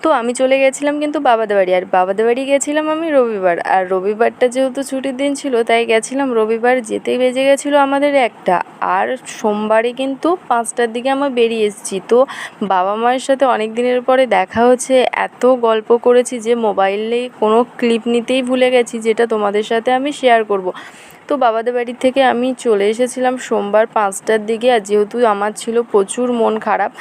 তো আমি চলে গেছিলাম কিন্তু বাবাদের বাড়ি, আর বাবাদের বাড়ি গেছিলাম আমি রবিবার, আর রবিবারটা যেহেতু ছুটির দিন ছিল তাই গেছিলাম। রবিবার যেতেই বেজে গেছিলো আমাদের 1টা, আর সোমবারে কিন্তু 5টার দিকে আমরা বেরিয়ে এসেছি। তো বাবা মায়ের সাথে অনেক দিনের পরে দেখা হচ্ছে, এত গল্প করেছি যে মোবাইলে কোনো ক্লিপ নিতেই ভুলে গেছি, যেটা তোমাদের সাথে আমি শেয়ার করব। তো বাবাদের বাড়ি থেকে আমি চলে এসেছিলাম সোমবার 5টার দিকে, আর যেহেতু আমার ছিল প্রচুর মন খারাপ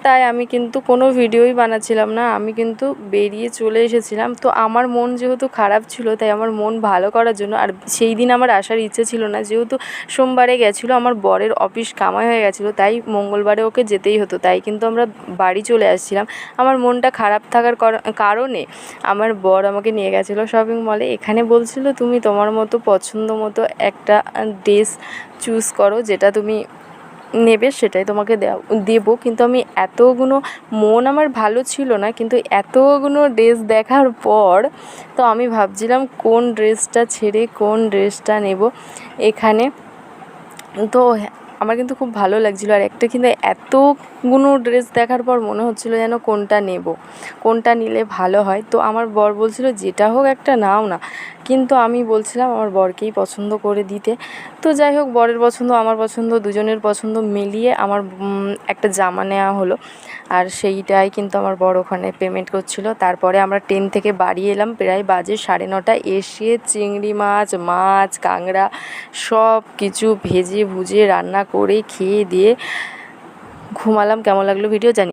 তাই আমি কিন্তু কোনো ভিডিওই বানাচ্ছিলাম না, আমি কিন্তু বেরিয়ে চলে এসেছিলাম। তো আমার মন যেহেতু খারাপ ছিল তাই আমার মন ভালো করার জন্য, আর সেই দিন আমার আসার ইচ্ছে ছিল না, যেহেতু সোমবারে গেছিলো, আমার বরের অফিস কামাই হয়ে গেছিলো, তাই মঙ্গলবারে ওকে যেতেই হতো, তাই কিন্তু আমরা বাড়ি চলে আসছিলাম। আমার মনটা খারাপ থাকার কারণে আমার বর আমাকে নিয়ে গেছিলো শপিং মলে। এখানে বলছিল তুমি তোমার মতো পছন্দ মতো একটা ড্রেস চুজ করো, যেটা তুমি নেবে সেটাই তোমাকে দেবো। কিন্তু আমি এতগুলো মন আমার ভালো ছিল না, কিন্তু এতগুলো ড্রেস দেখার পর তো আমি ভাবছিলাম কোন ড্রেসটা ছেড়ে কোন ড্রেসটা নেব। এখানে তো আমার কিন্তু খুব ভালো লাগছিলো, আর একটা কিন্তু এতগুলো ড্রেস দেখার পর মনে হচ্ছিলো যেন কোনটা নেব, কোনটা নিলে ভালো হয়। তো আমার বর বলছিল যেটা হোক একটা নাও না, কিন্তু আমি বলছিলাম আমার বরকেই পছন্দ করে দিতে। তো যাই হোক, বরের পছন্দ আমার পছন্দ দুজনের পছন্দ মিলিয়ে আমার একটা জামা নেওয়া হলো, আর সেইটাই কিন্তু আমার বর ওখানে পেমেন্ট করছিল। তারপরে আমরা ট্রেন থেকে বাড়ি এলাম, প্রায় বাজে 9:30। এসে চিংড়ি মাছ কাঁকড়া সব কিছু ভেজে ভুজে রান্না করে খেয়ে দিয়ে ঘুমালাম। কেমন লাগলো ভিডিও জানি।